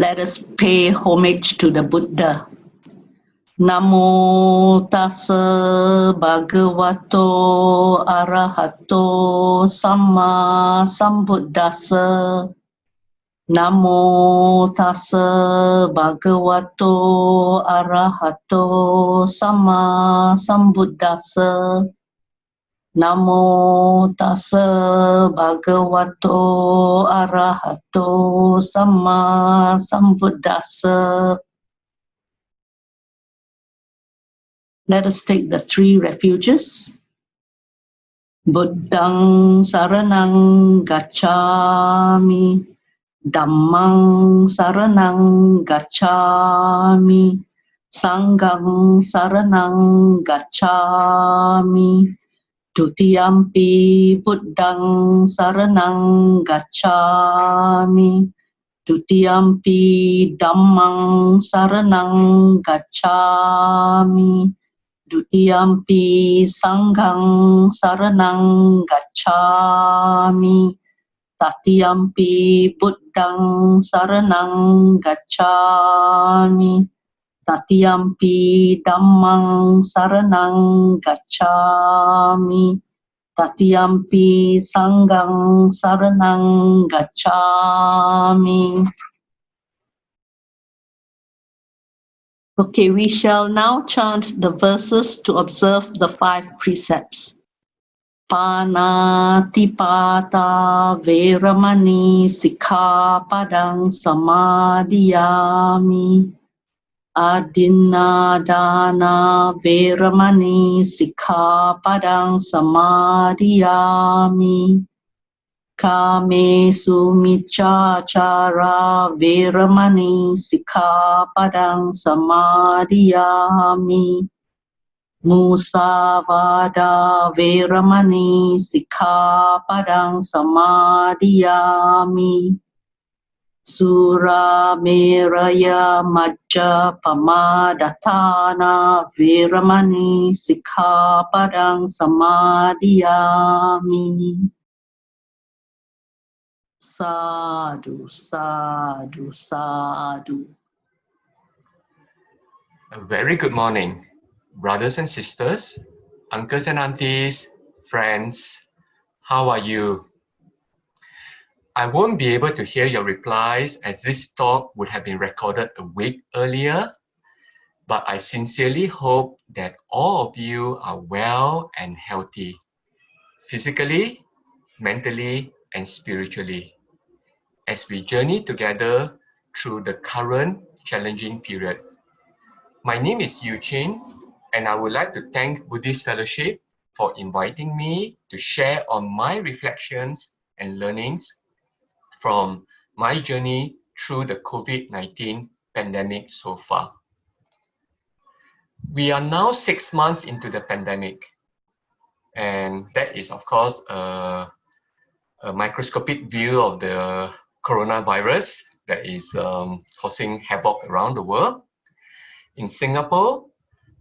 Let us pay homage to the Buddha. Namo tassa bhagavato arahato samma sambuddhassa. Namo tassa bhagavato arahato samma sambuddhassa. Namo tassa bhagavato arahato samma sambuddhassa. Let us take the three refuges. Buddhang saranang gacchami, Dhammang saranang gacchami, Sanghang saranang gacchami, Dutiyampi Buddhang saranang gacchami, Dutiyampi Dhammang saranang gacchami, Dutiyampi Sanghang saranang gacchami, Tatiyampi Buddhang saranang gacchami, Tatiyampi Dhammang saranang gacchami, Tatiyampi Sanghang saranang gacchami. Okay, we shall now chant the verses to observe the 5 precepts. Panatipata veramani sikkhapadang samadhiyami. Adinadana veramani sikkhapadang samadhiyami. Kamesu miccācara veramani sikkhapadang samadhiyami. Musavada veramani sikkhapadang samadhiyami. Sura meraya majja pamadatthana veramani sikkhapadang samadhiyami. Sadhu, sadhu, sadhu. A very good morning, brothers and sisters, uncles and aunties, friends. How are you? I won't be able to hear your replies as this talk would have been recorded a week earlier, but I sincerely hope that all of you are well and healthy, physically, mentally, and spiritually, as we journey together through the current challenging period. My name is Eugene, and I would like to thank Buddhist Fellowship for inviting me to share on my reflections and learnings from my journey through the COVID-19 pandemic so far. We are now 6 months into the pandemic, and that is, of course, a microscopic view of the coronavirus that is causing havoc around the world. In Singapore,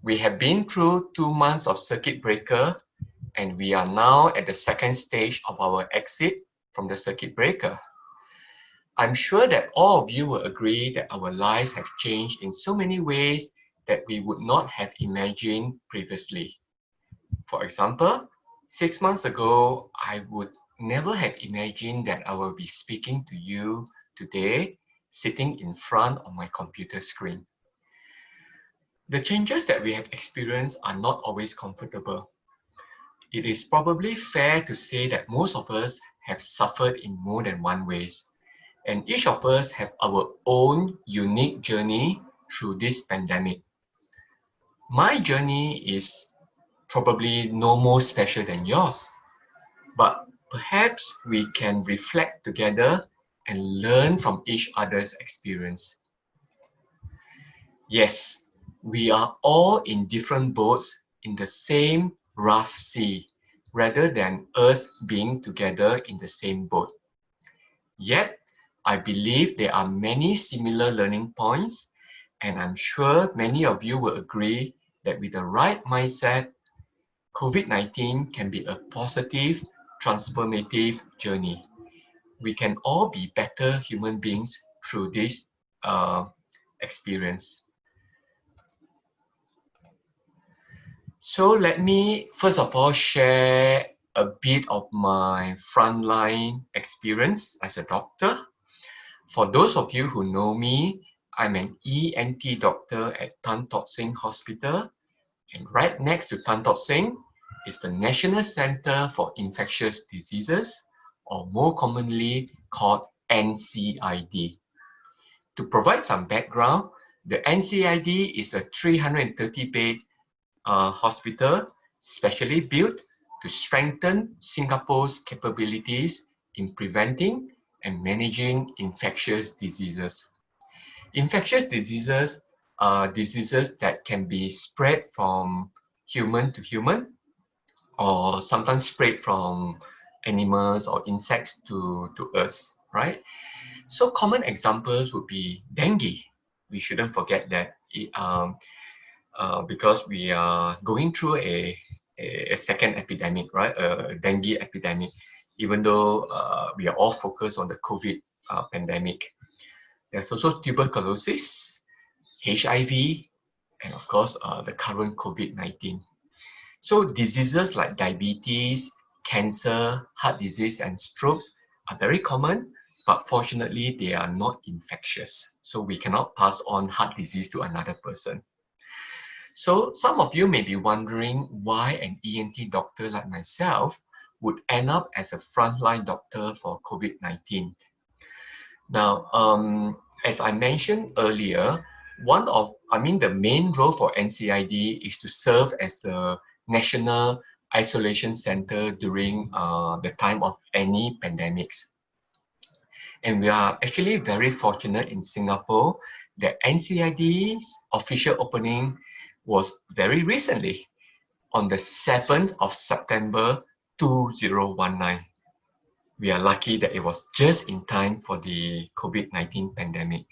we have been through 2 months of circuit breaker, and we are now at the second stage of our exit from the circuit breaker. I'm sure that all of you will agree that our lives have changed in so many ways that we would not have imagined previously. For example, 6 months ago, I would never have imagined that I will be speaking to you today, sitting in front of my computer screen. The changes that we have experienced are not always comfortable. It is probably fair to say that most of us have suffered in more than one ways, and each of us have our own unique journey through this pandemic. My journey is probably no more special than yours, but perhaps we can reflect together and learn from each other's experience. Yes, we are all in different boats in the same rough sea, rather than us being together in the same boat. Yet, I believe there are many similar learning points, and I'm sure many of you will agree that with the right mindset, COVID-19 can be a positive, transformative journey. We can all be better human beings through this experience. So let me first of all share a bit of my frontline experience as a doctor. For those of you who know me, I'm an ENT doctor at Tan Tock Seng Hospital, and right next to Tan Tock Seng is the National Center for Infectious Diseases, or more commonly called NCID. To provide some background, the NCID is a 330-bed hospital specially built to strengthen Singapore's capabilities in preventing and managing infectious diseases. Infectious diseases are diseases that can be spread from human to human, or sometimes spread from animals or insects to us, right? So common examples would be dengue. We shouldn't forget that because we are going through a second epidemic, right? A dengue epidemic, even though we are all focused on the COVID pandemic. There's also tuberculosis, HIV, and of course, the current COVID-19. So diseases like diabetes, cancer, heart disease, and strokes are very common, but fortunately, they are not infectious. So we cannot pass on heart disease to another person. So some of you may be wondering why an ENT doctor like myself would end up as a frontline doctor for COVID-19. Now, as I mentioned earlier, the main role for NCID is to serve as the national isolation center during the time of any pandemics. And we are actually very fortunate in Singapore that NCID's official opening was very recently, on the 7th of September 2019. We are lucky that it was just in time for the COVID-19 pandemic.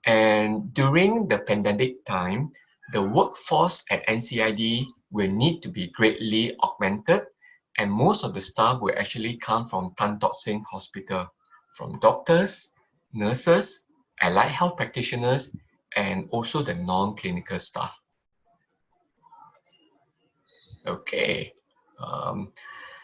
And during the pandemic time, the workforce at NCID will need to be greatly augmented, and most of the staff will actually come from Tan Tock Seng Hospital, from doctors, nurses, allied health practitioners, and also the non-clinical staff. Okay.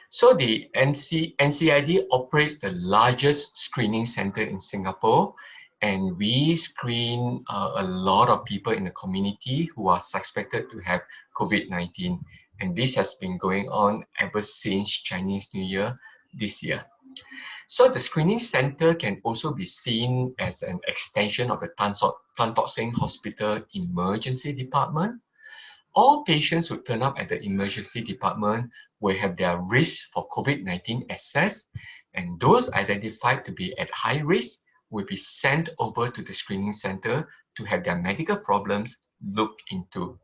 So the NCID operates the largest screening center in Singapore, and we screen a lot of people in the community who are suspected to have COVID-19. And this has been going on ever since Chinese New Year this year. So the screening center can also be seen as an extension of the Tan Tock Seng Hospital emergency department. All patients who turn up at the emergency department will have their risk for COVID-19 assessed, and those identified to be at high risk will be sent over to the screening center to have their medical problems looked into.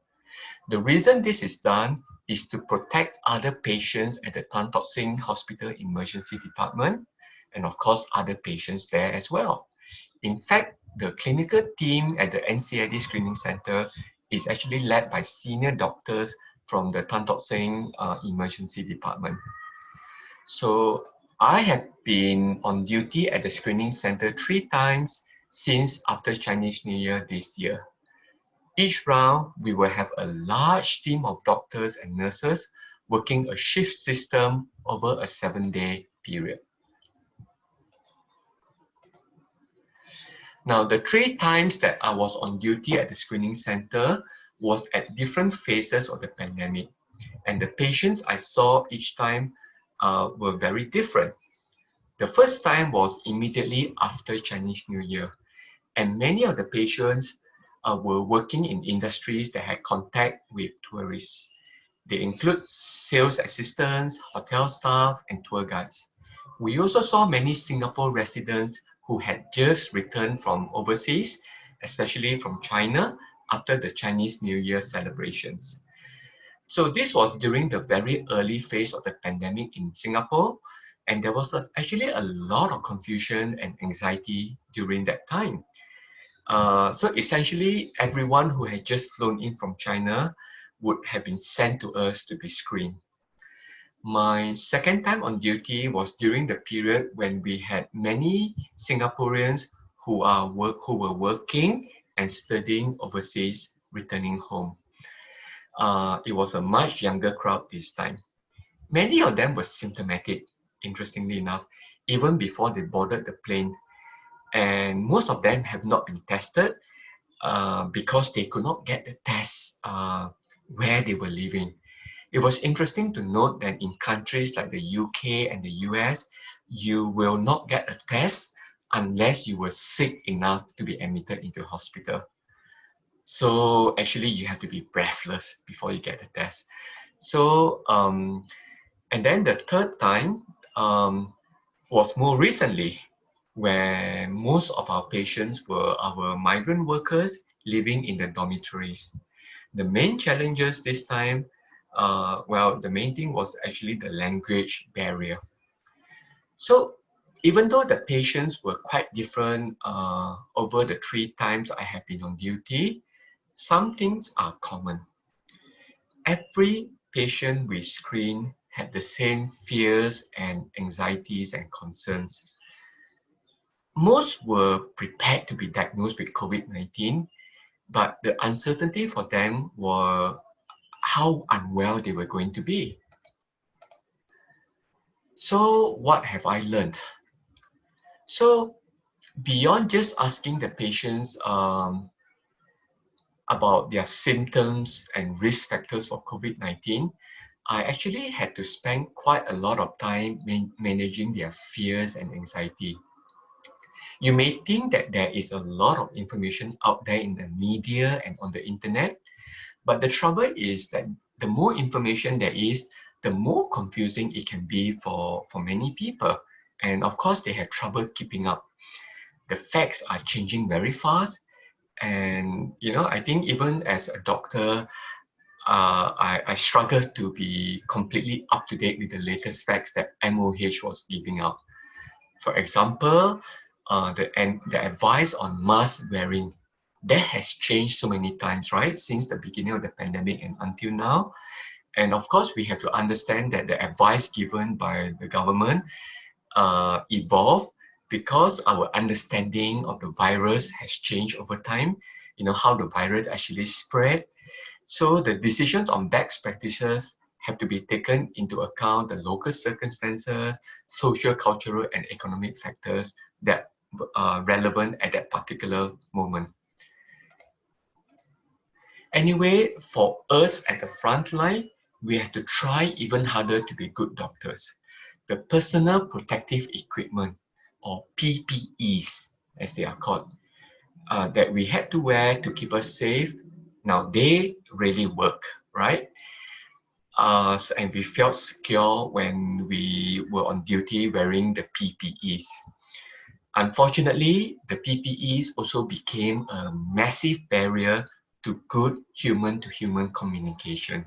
The reason this is done is to protect other patients at the Tan Tock Seng Hospital emergency department, and of course other patients there as well. In fact, the clinical team at the NCID screening center is actually led by senior doctors from the Tan Tock Seng emergency department. So I have been on duty at the screening center 3 times since after Chinese New Year this year. Each round, we will have a large team of doctors and nurses working a shift system over a 7-day period. Now, the 3 times that I was on duty at the screening center was at different phases of the pandemic. And the patients I saw each time were very different. The first time was immediately after Chinese New Year. And many of the patients were working in industries that had contact with tourists. They include sales assistants, hotel staff, and tour guides. We also saw many Singapore residents who had just returned from overseas, especially from China, after the Chinese New Year celebrations. So this was during the very early phase of the pandemic in Singapore, and there was actually a lot of confusion and anxiety during that time. So essentially, everyone who had just flown in from China would have been sent to us to be screened. My second time on duty was during the period when we had many Singaporeans who were working and studying overseas returning home. It was a much younger crowd this time. Many of them were symptomatic, interestingly enough, even before they boarded the plane. And most of them have not been tested because they could not get the test where they were living. It was interesting to note that in countries like the UK and the US, you will not get a test unless you were sick enough to be admitted into a hospital. So actually you have to be breathless before you get the test. So, and then the third time was more recently, where most of our patients were our migrant workers living in the dormitories. The main challenges this time, the main thing was actually the language barrier. So even though the patients were quite different over the 3 times I have been on duty, some things are common. Every patient we screen had the same fears and anxieties and concerns. Most were prepared to be diagnosed with COVID-19, but the uncertainty for them were how unwell they were going to be. So what have I learned? So beyond just asking the patients about their symptoms and risk factors for COVID-19, I actually had to spend quite a lot of time managing their fears and anxiety. You may think that there is a lot of information out there in the media and on the internet, but the trouble is that the more information there is, the more confusing it can be for many people. And of course, they have trouble keeping up. The facts are changing very fast. And, I think even as a doctor, I struggle to be completely up to date with the latest facts that MOH was giving out. For example, the advice on mask wearing, that has changed so many times, right? Since the beginning of the pandemic and until now. And of course, we have to understand that the advice given by the government evolved because our understanding of the virus has changed over time, how the virus actually spread. So the decisions on best practices have to be taken into account the local circumstances, social, cultural, and economic factors that are relevant at that particular moment. Anyway, for us at the front line, we have to try even harder to be good doctors. The personal protective equipment, or PPEs, as they are called, that we had to wear to keep us safe, now they really work, right? And we felt secure when we were on duty wearing the PPEs. Unfortunately, the PPEs also became a massive barrier to good human-to-human communication.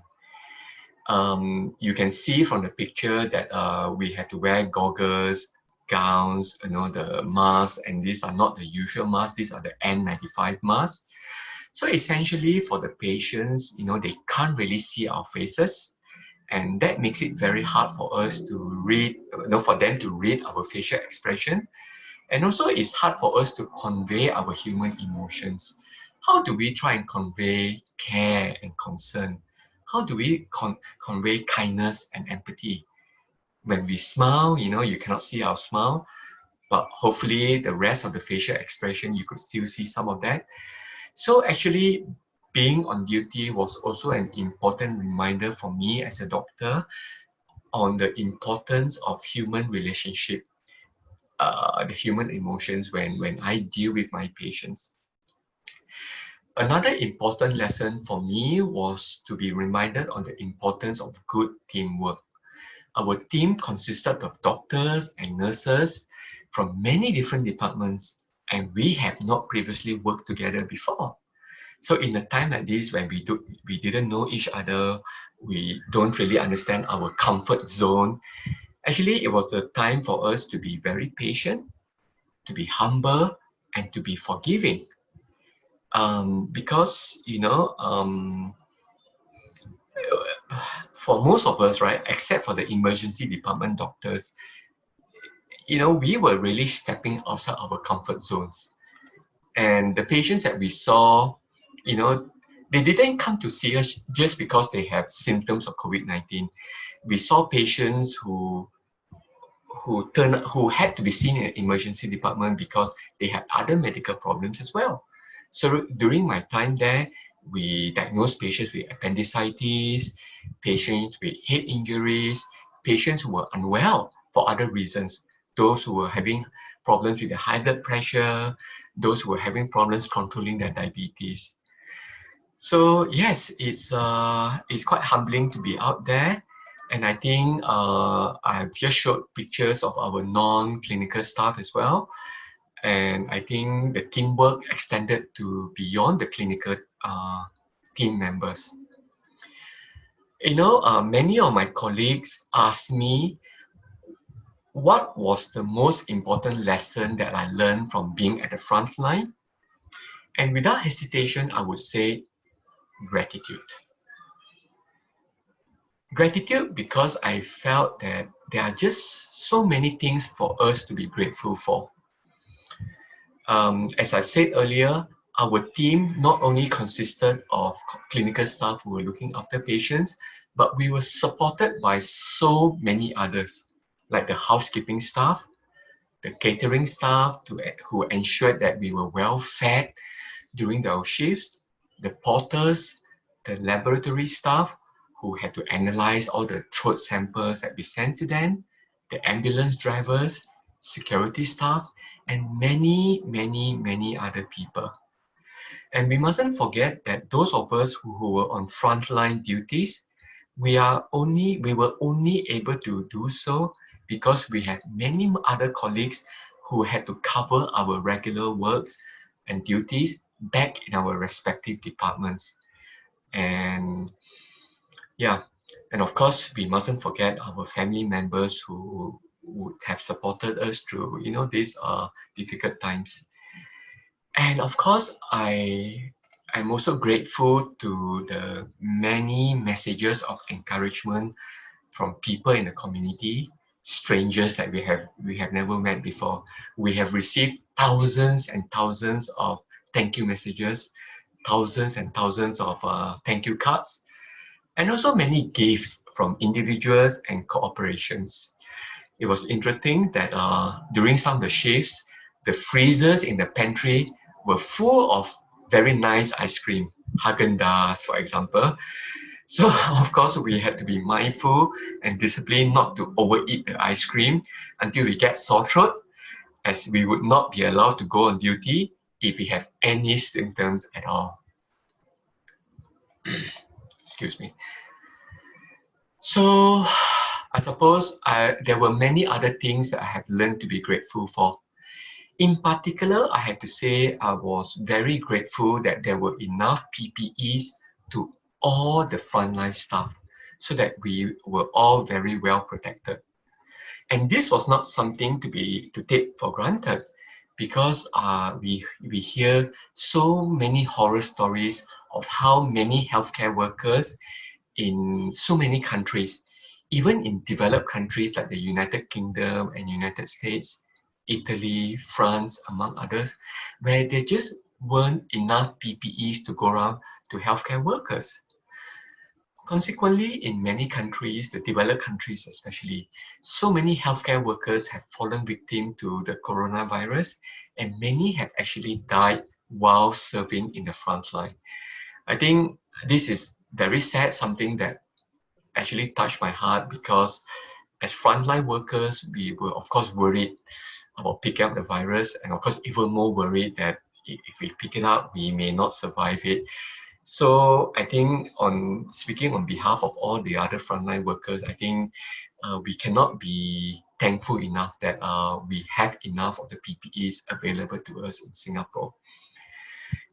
You can see from the picture that we had to wear goggles, gowns, the masks, and these are not the usual masks, these are the N95 masks. So essentially for the patients, they can't really see our faces, and that makes it very hard for us to read, for them to read our facial expression. And also it's hard for us to convey our human emotions. How do we try and convey care and concern? How do we convey kindness and empathy? When we smile, you cannot see our smile, but hopefully the rest of the facial expression, you could still see some of that. So actually, being on duty was also an important reminder for me as a doctor on the importance of human relationship, the human emotions when I deal with my patients. Another important lesson for me was to be reminded on the importance of good teamwork. Our team consisted of doctors and nurses from many different departments, and we have not previously worked together before. So in a time like this, when we didn't know each other, we don't really understand our comfort zone. Actually, it was a time for us to be very patient, to be humble, and to be forgiving. Because, for most of us, right, except for the emergency department doctors, we were really stepping outside our comfort zones. And the patients that we saw, you know, they didn't come to see us just because they have symptoms of COVID-19. We saw patients who had to be seen in an emergency department because they had other medical problems as well. So during my time there, we diagnosed patients with appendicitis, patients with head injuries, patients who were unwell for other reasons, those who were having problems with the high blood pressure, those who were having problems controlling their diabetes. So yes, it's quite humbling to be out there, and I think I've just showed pictures of our non-clinical staff as well, and I think the teamwork extended to beyond the clinical team members. Many of my colleagues asked me what was the most important lesson that I learned from being at the front line, and without hesitation, I would say gratitude. Gratitude because I felt that there are just so many things for us to be grateful for. As I said earlier, our team not only consisted of clinical staff who were looking after patients, but we were supported by so many others, like the housekeeping staff, the catering staff who ensured that we were well fed during our shifts, the porters, the laboratory staff who had to analyze all the throat samples that we sent to them, the ambulance drivers, security staff, and many, many, many other people. And we mustn't forget that those of us who were on frontline duties, we were only able to do so because we had many other colleagues who had to cover our regular works and duties back in our respective departments. And yeah, and of course, we mustn't forget our family members who would have supported us through, these difficult times. And of course, I'm also grateful to the many messages of encouragement from people in the community, strangers that we have never met before. We have received thousands and thousands of thank you messages, thousands and thousands of thank you cards, and also many gifts from individuals and corporations. It was interesting that during some of the shifts, the freezers in the pantry were full of very nice ice cream, Haagen-Dazs, for example. So of course, we had to be mindful and disciplined not to overeat the ice cream until we get sore throat, as we would not be allowed to go on duty if we have any symptoms at all. Excuse me. So I suppose there were many other things that I have learned to be grateful for. In particular, I have to say I was very grateful that there were enough PPEs to all the frontline staff so that we were all very well protected. And this was not something to take for granted because we hear so many horror stories of how many healthcare workers in so many countries, even in developed countries like the United Kingdom and United States, Italy, France, among others, where there just weren't enough PPEs to go around to healthcare workers. Consequently, in many countries, the developed countries especially, so many healthcare workers have fallen victim to the coronavirus, and many have actually died while serving in the front line. I think this is very sad, something that actually touched my heart because as frontline workers, we were of course worried about picking up the virus, and of course even more worried that if we pick it up, we may not survive it. So I think speaking on behalf of all the other frontline workers, I think we cannot be thankful enough that we have enough of the PPEs available to us in Singapore.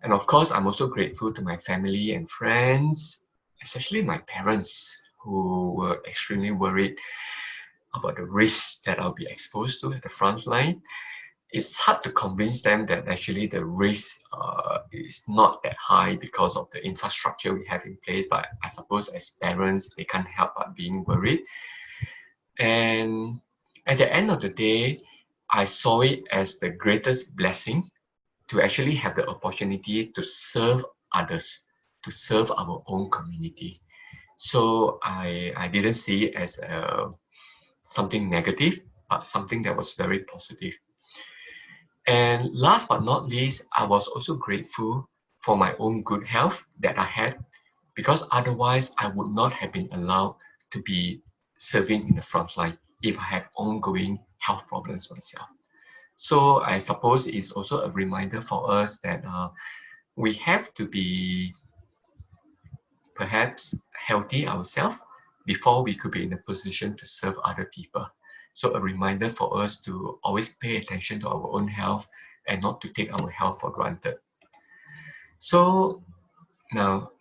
And of course, I'm also grateful to my family and friends, especially my parents, who were extremely worried about the risks that I'll be exposed to at the front line. It's hard to convince them that actually the risk is not that high because of the infrastructure we have in place. But I suppose as parents, they can't help but being worried. And at the end of the day, I saw it as the greatest blessing to actually have the opportunity to serve others, to serve our own community. So I didn't see it as something negative, but something that was very positive. And last but not least, I was also grateful for my own good health that I had, because otherwise I would not have been allowed to be serving in the front line if I have ongoing health problems myself. So I suppose it's also a reminder for us that we have to be perhaps healthy ourselves before we could be in a position to serve other people. So a reminder for us to always pay attention to our own health and not to take our health for granted. So now,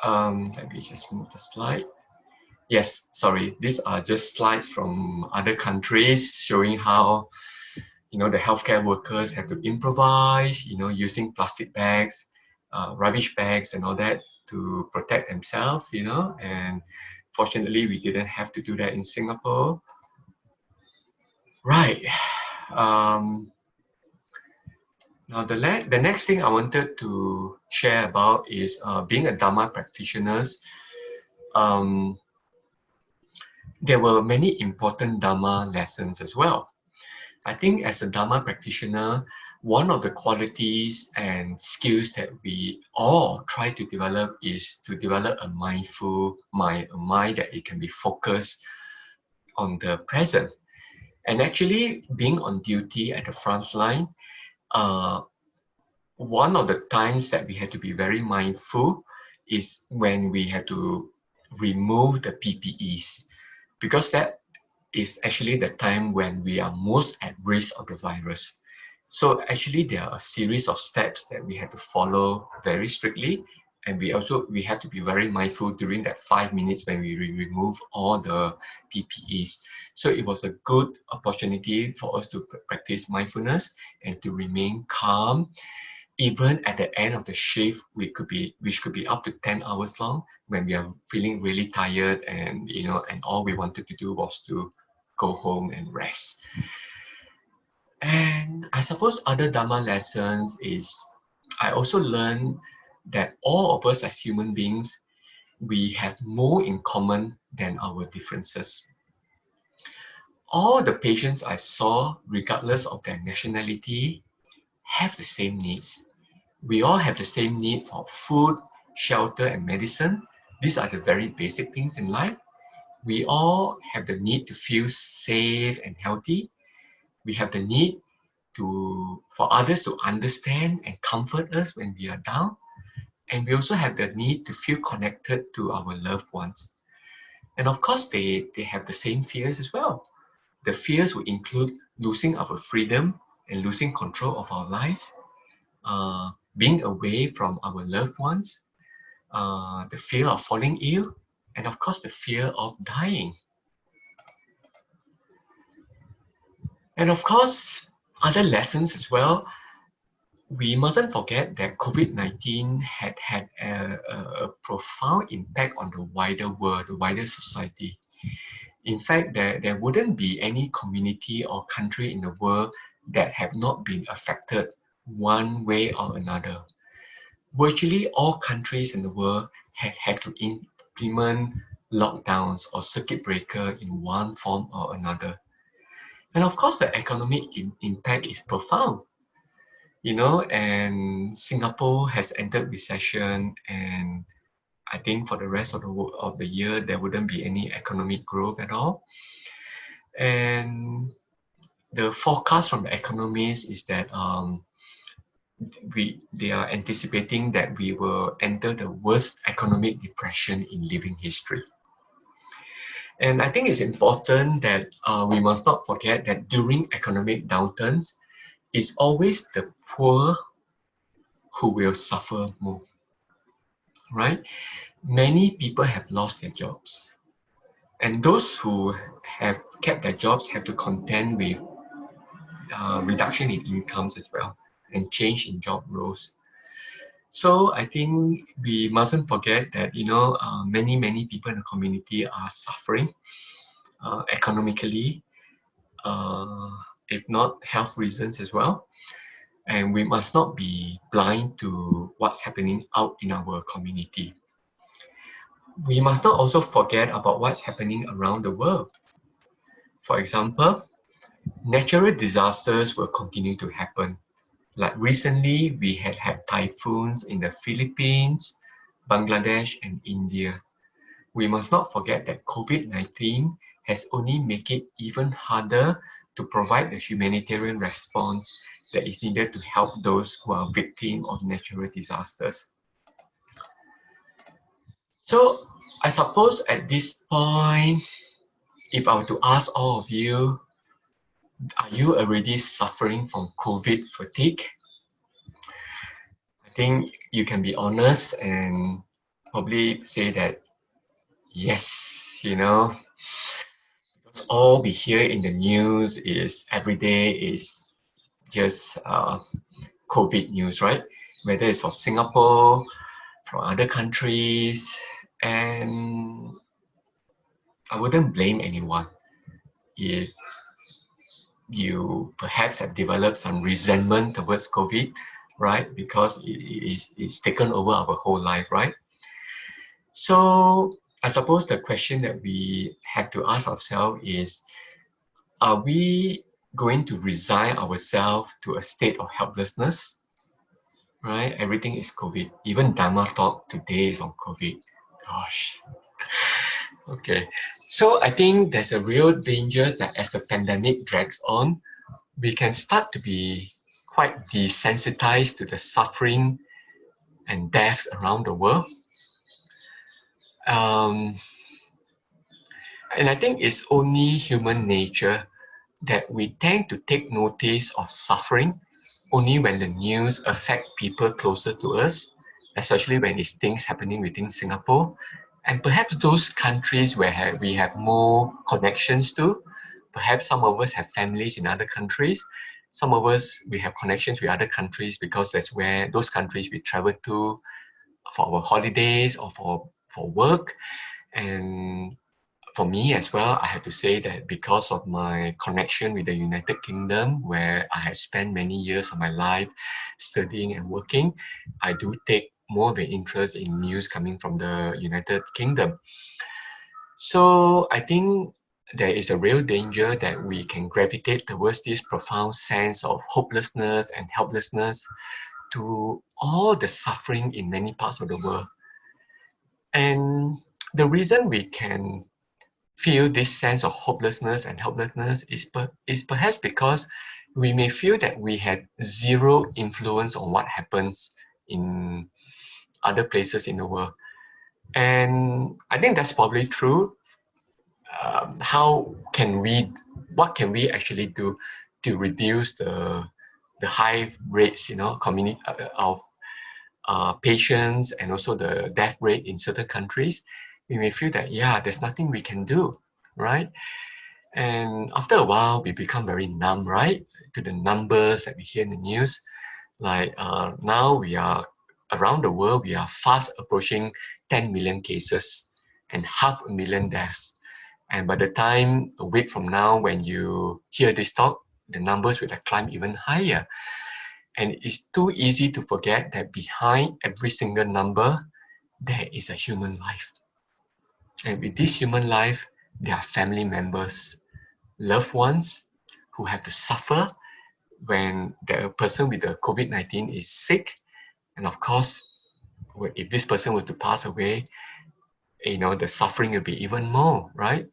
let me just move the slide. Yes, sorry, these are just slides from other countries showing how, the healthcare workers have to improvise, using plastic bags, rubbish bags and all that to protect themselves, and fortunately we didn't have to do that in Singapore. Right. Now the next thing I wanted to share about is being a Dhamma practitioner. There were many important Dhamma lessons as well. I think as a Dhamma practitioner, one of the qualities and skills that we all try to develop is to develop a mindful mind, a mind that it can be focused on the present. And actually being on duty at the front line, one of the times that we had to be very mindful is when we had to remove the PPEs, because that is actually the time when we are most at risk of the virus. So actually there are a series of steps that we have to follow very strictly, and we have to be very mindful during that 5 minutes when we remove all the PPEs. So it was a good opportunity for us to practice mindfulness and to remain calm. Even at the end of the shift, which could be up to 10 hours long, when we are feeling really tired and and all we wanted to do was to go home and rest. And I suppose other Dhamma lessons is I also learned that all of us as human beings, we have more in common than our differences. All the patients I saw, regardless of their nationality, have the same needs. We all have the same need for food, shelter, and medicine. These are the very basic things in life. We all have the need to feel safe and healthy. We have the need for others to understand and comfort us when we are down. And we also have the need to feel connected to our loved ones. And of course, they have the same fears as well. The fears will include losing our freedom and losing control of our lives, being away from our loved ones, the fear of falling ill, and of course, the fear of dying. And of course, other lessons as well. We mustn't forget that COVID-19 had a profound impact on the wider world, the wider society. In fact, there wouldn't be any community or country in the world that have not been affected one way or another. Virtually all countries in the world have had to implement lockdowns or circuit breaker in one form or another. And of course, the economic impact is profound. And Singapore has entered recession, and I think for the rest of the year, there wouldn't be any economic growth at all. And the forecast from the economists is that they are anticipating that we will enter the worst economic depression in living history. And I think it's important that we must not forget that during economic downturns, it's always the poor who will suffer more, right? Many people have lost their jobs. And those who have kept their jobs have to contend with reduction in incomes as well and change in job roles. So I think we mustn't forget that, many people in the community are suffering economically, if not health reasons as well. And we must not be blind to what's happening out in our community. We must not also forget about what's happening around the world. For example, natural disasters will continue to happen. Like recently, we had typhoons in the Philippines, Bangladesh, and India. We must not forget that COVID-19 has only made it even harder to provide the humanitarian response that is needed to help those who are victims of natural disasters. So I suppose at this point, if I were to ask all of you, are you already suffering from COVID fatigue? I think you can be honest and probably say that yes, because all we hear in the news is every day is just COVID news, right? Whether it's from Singapore, from other countries, and I wouldn't blame anyone if you perhaps have developed some resentment towards COVID, right? Because it's taken over our whole life, right? So I suppose the question that we have to ask ourselves is, are we going to resign ourselves to a state of helplessness, right? Everything is COVID. Even Dhamma talk today is on COVID. Gosh. Okay. So I think there's a real danger that as the pandemic drags on, we can start to be quite desensitized to the suffering and death around the world. And I think it's only human nature that we tend to take notice of suffering only when the news affect people closer to us, especially when it's things happening within Singapore, and perhaps those countries where we have more connections to. Perhaps some of us have families in other countries. Some of us, we have connections with other countries because that's where those countries we travel to for our holidays or for work. And for me as well, I have to say that because of my connection with the United Kingdom, where I have spent many years of my life studying and working, I do take more of an interest in news coming from the United Kingdom. So I think there is a real danger that we can gravitate towards this profound sense of hopelessness and helplessness to all the suffering in many parts of the world. And the reason we can feel this sense of hopelessness and helplessness is perhaps because we may feel that we have zero influence on what happens in other places in the world. And I think that's probably true. What can we actually do to reduce the high rates, community of patients and also the death rate in certain countries? We may feel that, yeah, there's nothing we can do, right? And after a while, we become very numb, right, to the numbers that we hear in the news. Like now we are, around the world, we are fast approaching 10 million cases and 500,000 deaths. And by the time, a week from now, when you hear this talk, the numbers will have climbed even higher. And it's too easy to forget that behind every single number, there is a human life. And with this human life, there are family members, loved ones who have to suffer when the person with the COVID-19 is sick. And of course, if this person were to pass away, the suffering will be even more, right?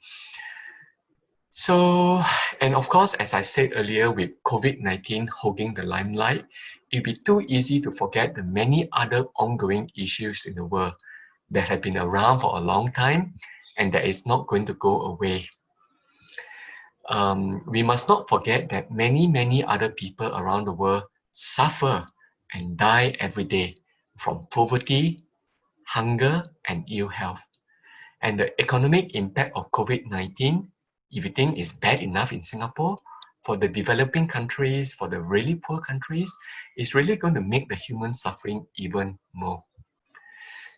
So, and of course, as I said earlier, with COVID-19 holding the limelight, it'd be too easy to forget the many other ongoing issues in the world that have been around for a long time and that is not going to go away. We must not forget that many, many other people around the world suffer and die every day from poverty, hunger, and ill health. And the economic impact of COVID-19, if you think is bad enough in Singapore, for the developing countries, for the really poor countries, is really going to make the human suffering even more.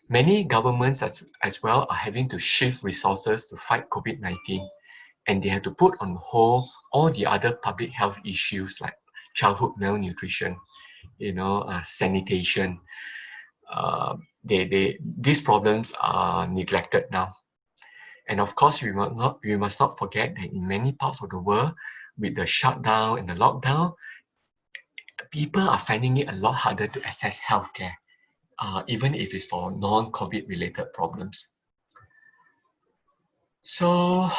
Many governments as well are having to shift resources to fight COVID-19, and they have to put on hold all the other public health issues childhood malnutrition, sanitation. These problems are neglected now. And of course, we must not forget that in many parts of the world, with the shutdown and the lockdown, people are finding it a lot harder to access healthcare, even if it's for non-COVID related problems. So,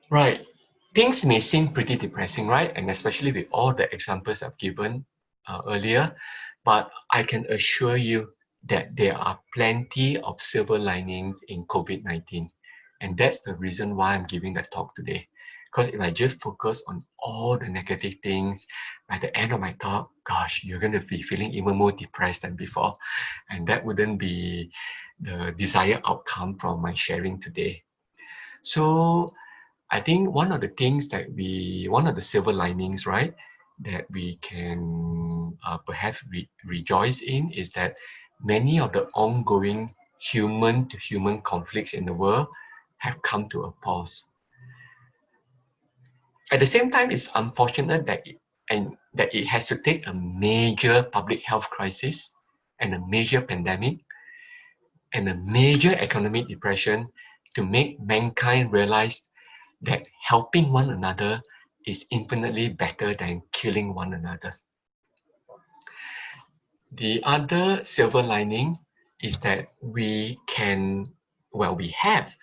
right, things may seem pretty depressing, right? And especially with all the examples I've given earlier, but I can assure you that there are plenty of silver linings in COVID-19. And that's the reason why I'm giving the talk today. Because if I just focus on all the negative things, by the end of my talk, gosh, you're going to be feeling even more depressed than before. And that wouldn't be the desired outcome from my sharing today. So I think one of the silver linings, right, that we can perhaps rejoice in is that many of the ongoing human-to-human conflicts in the world have come to a pause. At the same time, it's unfortunate that it has to take a major public health crisis and a major pandemic and a major economic depression to make mankind realize that helping one another is infinitely better than killing one another. The other silver lining is that we have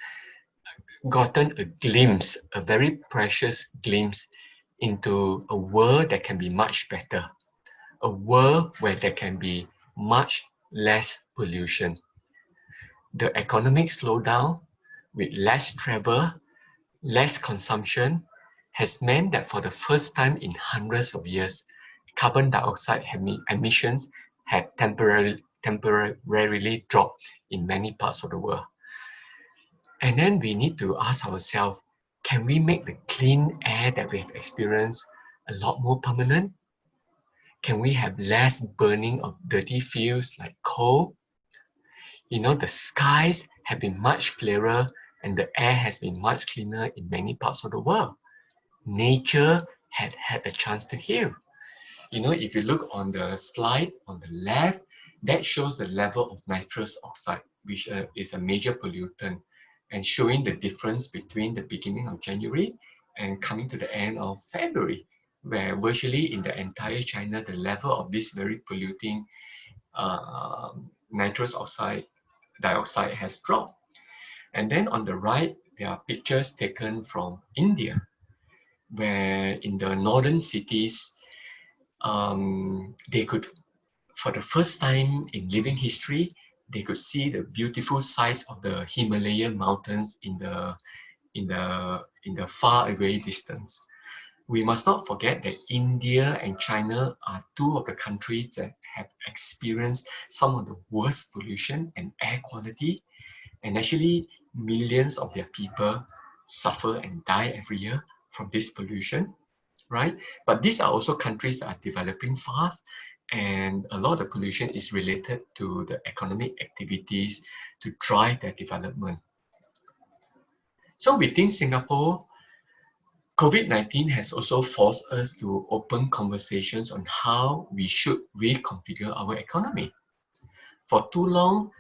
gotten a very precious glimpse into a world that can be much better, a world where there can be much less pollution. The economic slowdown with less travel, less consumption has meant that for the first time in hundreds of years, carbon dioxide emissions had temporarily dropped in many parts of the world. And then we need to ask ourselves, can we make the clean air that we have experienced a lot more permanent? Can we have less burning of dirty fuels like coal? The skies have been much clearer and the air has been much cleaner in many parts of the world. Nature had a chance to heal. If you look on the slide on the left, that shows the level of nitrous oxide, which is a major pollutant, and showing the difference between the beginning of January and coming to the end of February, where virtually in the entire China, the level of this very polluting nitrous dioxide has dropped. And then on the right, there are pictures taken from India, where in the northern cities, they could, for the first time in living history, they could see the beautiful sights of the Himalayan mountains in the far away distance. We must not forget that India and China are two of the countries that have experienced some of the worst pollution and air quality, and actually millions of their people suffer and die every year from this pollution, right? But these are also countries that are developing fast, and a lot of the pollution is related to the economic activities to drive their development. So within Singapore, COVID-19 has also forced us to open conversations on how we should reconfigure our economy. For too long,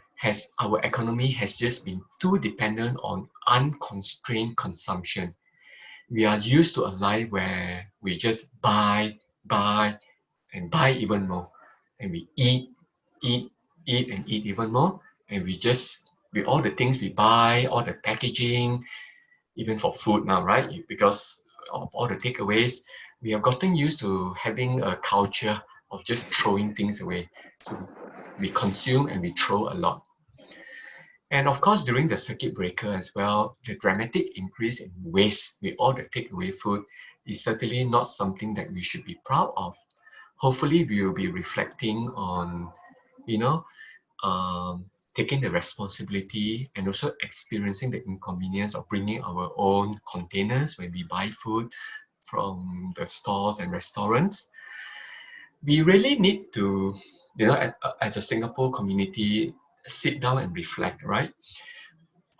our economy has just been too dependent on unconstrained consumption. We are used to a life where we just buy, and buy even more. And we eat, and eat even more. And with all the things we buy, all the packaging, even for food now, right? Because of all the takeaways, we have gotten used to having a culture of just throwing things away. So we consume and we throw a lot. And of course, during the circuit breaker as well, the dramatic increase in waste with all the takeaway food is certainly not something that we should be proud of. Hopefully, we will be reflecting on, taking the responsibility and also experiencing the inconvenience of bringing our own containers when we buy food from the stores and restaurants. We really need to, as a Singapore community, sit down and reflect, right?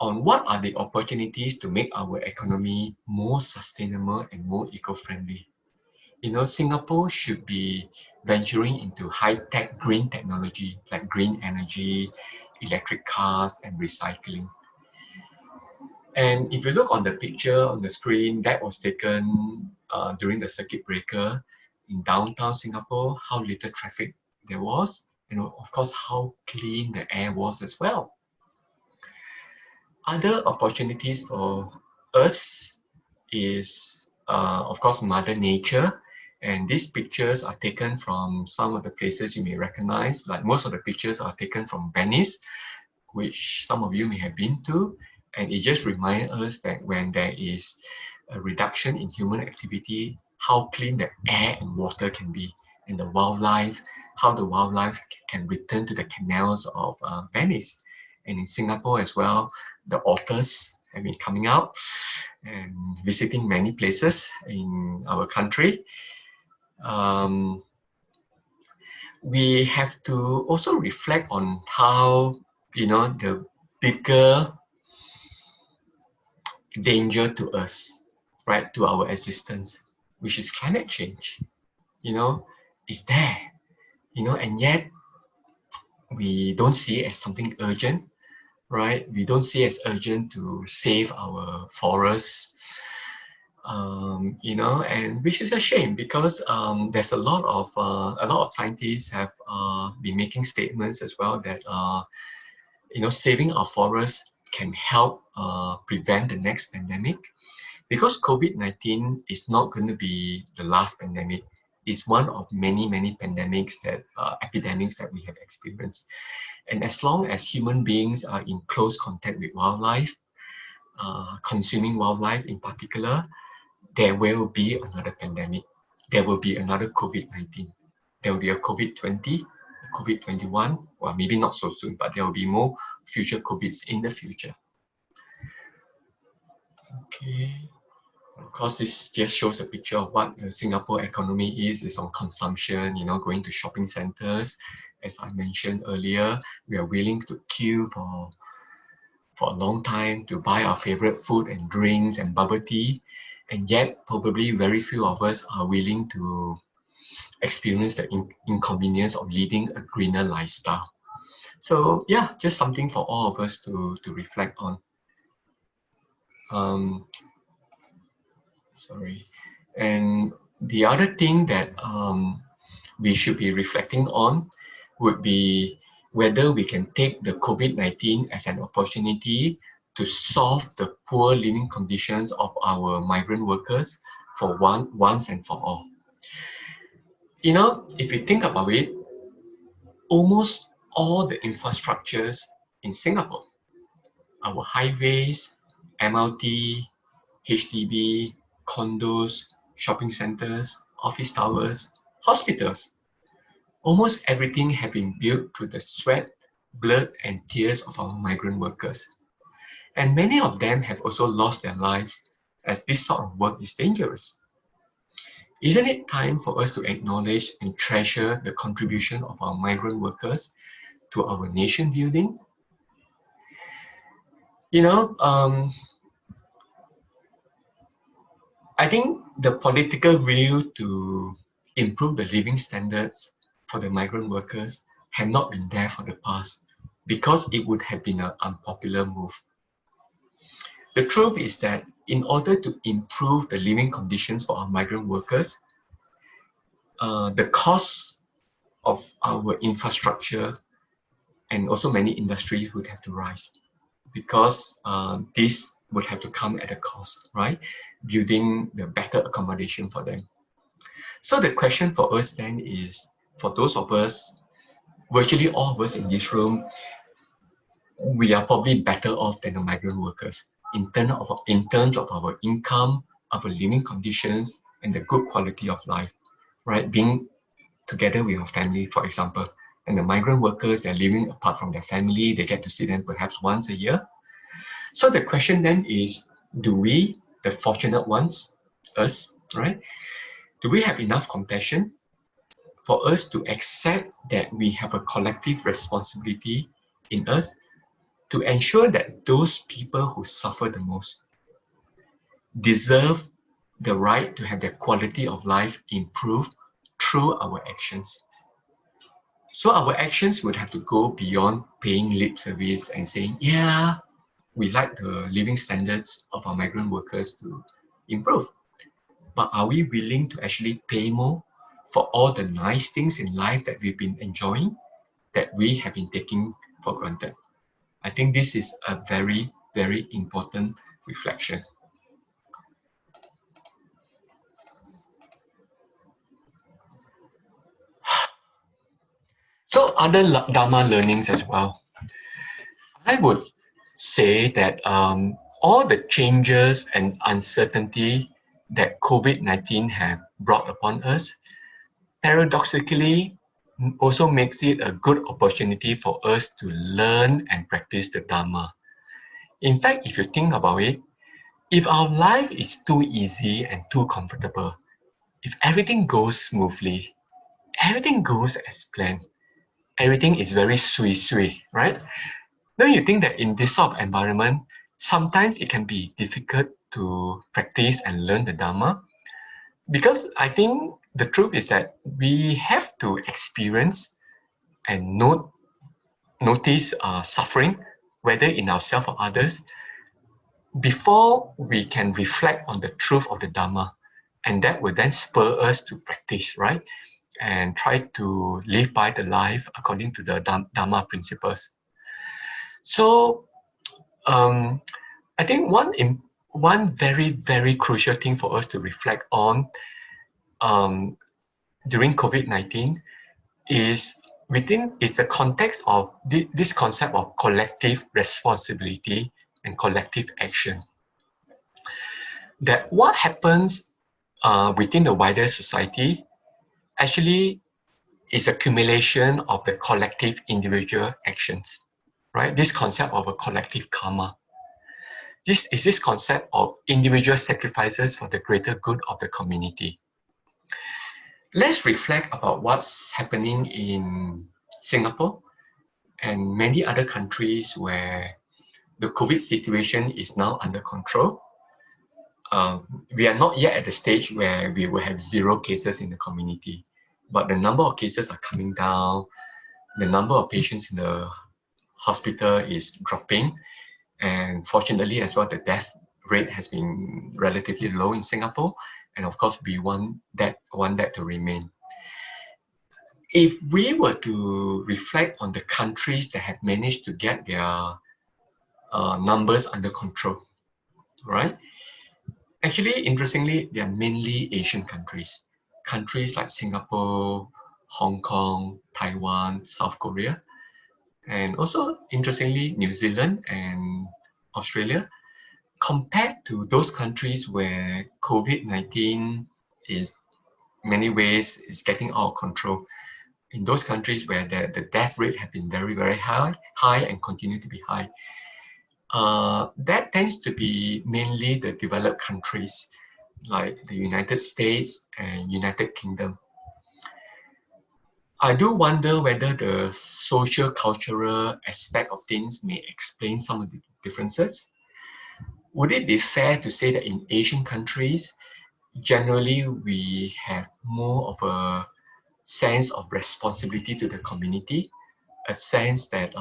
on what are the opportunities to make our economy more sustainable and more eco-friendly. You know, Singapore should be venturing into high-tech green technology like green energy, electric cars, and recycling. And if you look on the picture on the screen, that was taken during the circuit breaker in downtown Singapore, how little traffic there was, and of course, how clean the air was as well. Other opportunities for us is, of course, Mother Nature. And these pictures are taken from some of the places you may recognize. Like most of the pictures are taken from Venice, which some of you may have been to. And it just reminds us that when there is a reduction in human activity, how clean the air and water can be, and the wildlife, how the wildlife can return to the canals of Venice. And in Singapore as well, the otters have been coming out and visiting many places in our country. We have to also reflect on how, you know, the bigger danger to us, right, to our existence, which is climate change, you know, is there, you know, and yet we don't see it as something urgent, right? We don't see it as urgent to save our forests, you know, and which is a shame because there's a lot of scientists have been making statements as well that you know, saving our forests can help prevent the next pandemic, because COVID-19 is not going to be the last pandemic. It's one of many pandemics that epidemics that we have experienced, and as long as human beings are in close contact with wildlife, consuming wildlife in particular, there will be another pandemic. There will be another COVID-19. There will be a COVID-20, COVID-21, well, maybe not so soon, but there will be more future COVIDs in the future. Okay. Of course, this just shows a picture of what the Singapore economy is. It's on consumption, you know, going to shopping centers. As I mentioned earlier, we are willing to queue for a long time to buy our favorite food and drinks and bubble tea. And yet, probably very few of us are willing to experience the inconvenience of leading a greener lifestyle. So yeah, just something for all of us to reflect on. Sorry. And the other thing that we should be reflecting on would be whether we can take the COVID-19 as an opportunity to solve the poor living conditions of our migrant workers for once and for all. You know, if you think about it, almost all the infrastructures in Singapore, our highways, MRT, HDB, condos, shopping centers, office towers, hospitals, almost everything have been built through the sweat, blood, and tears of our migrant workers. And many of them have also lost their lives, as this sort of work is dangerous. Isn't it time for us to acknowledge and treasure the contribution of our migrant workers to our nation building? You know, I think the political will to improve the living standards for the migrant workers have not been there for the past, because it would have been an unpopular move. The truth is that in order to improve the living conditions for our migrant workers, the cost of our infrastructure and also many industries would have to rise, because this would have to come at a cost, right? Building the better accommodation for them. So the question for us then is, for those of us, virtually all of us in this room, we are probably better off than the migrant workers in terms of our income, our living conditions, and the good quality of life, right? Being together with our family, for example. And the migrant workers, they're living apart from their family, they get to see them perhaps once a year. So the question then is, do we, the fortunate ones, us, right? Do we have enough compassion for us to accept that we have a collective responsibility in us to ensure that those people who suffer the most deserve the right to have their quality of life improved through our actions. So our actions would have to go beyond paying lip service and saying, yeah, we like the living standards of our migrant workers to improve. But are we willing to actually pay more for all the nice things in life that we've been enjoying, that we have been taking for granted? I think this is a very, very important reflection. So other Dhamma learnings as well. I would say that all the changes and uncertainty that COVID-19 have brought upon us, paradoxically, also makes it a good opportunity for us to learn and practice the Dhamma. In fact, if you think about it, if our life is too easy and too comfortable, if everything goes smoothly, everything goes as planned, everything is very sui, right? Don't you think that in this sort of environment, sometimes it can be difficult to practice and learn the Dhamma? Because I think the truth is that we have to experience and notice suffering, whether in ourselves or others, before we can reflect on the truth of the Dhamma. And that will then spur us to practice, right? And try to live by the life according to the Dhamma principles. So I think one very, very crucial thing for us to reflect on during COVID-19 is the context of this concept of collective responsibility and collective action. That what happens within the wider society actually is accumulation of the collective individual actions, right? This concept of a collective karma. This is this concept of individual sacrifices for the greater good of the community. Let's reflect about what's happening in Singapore and many other countries where the COVID situation is now under control. We are not yet at the stage where we will have 0 cases in the community, but the number of cases are coming down. The number of patients in the hospital is dropping, and fortunately as well, the death rate has been relatively low in Singapore, and of course we want that to remain. If we were to reflect on the countries that have managed to get their numbers under control, right? Actually, interestingly, they are mainly Asian countries. Countries like Singapore, Hong Kong, Taiwan, South Korea, and also, interestingly, New Zealand and Australia, compared to those countries where COVID-19 is many ways is getting out of control. In those countries where the death rate have been very, very high and continue to be high, that tends to be mainly the developed countries like the United States and United Kingdom. I do wonder whether the social cultural aspect of things may explain some of the differences. Would it be fair to say that in Asian countries, generally we have more of a sense of responsibility to the community, a sense that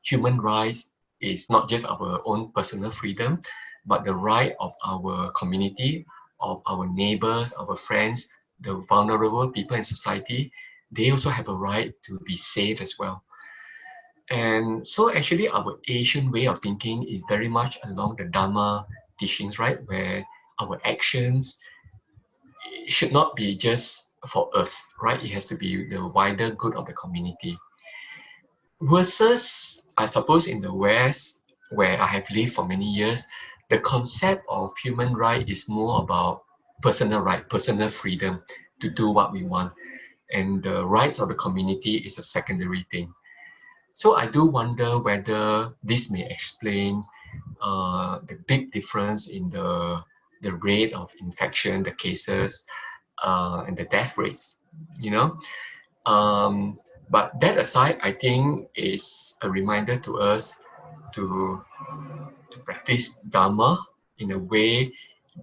human rights is not just our own personal freedom, but the right of our community, of our neighbors, our friends, the vulnerable people in society. They also have a right to be safe as well. And so actually our Asian way of thinking is very much along the Dhamma teachings, right? Where our actions should not be just for us, right? It has to be the wider good of the community. Versus, I suppose, in the West, where I have lived for many years, the concept of human right is more about personal right, personal freedom to do what we want. And the rights of the community is a secondary thing. So I do wonder whether this may explain the big difference in the rate of infection, the cases, and the death rates, you know. But that aside, I think is a reminder to us to practice Dhamma in a way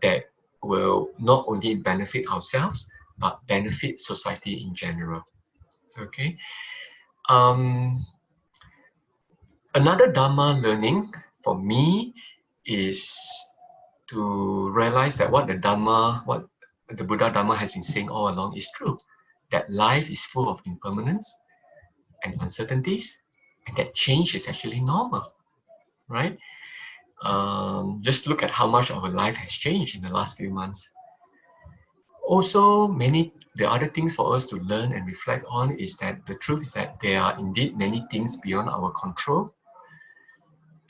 that will not only benefit ourselves, but benefit society in general. Okay. Another Dhamma learning for me is to realize that what the Buddha Dhamma has been saying all along is true. That life is full of impermanence and uncertainties, and that change is actually normal, right? Just look at how much our life has changed in the last few months. Also, the other things for us to learn and reflect on is that the truth is that there are indeed many things beyond our control,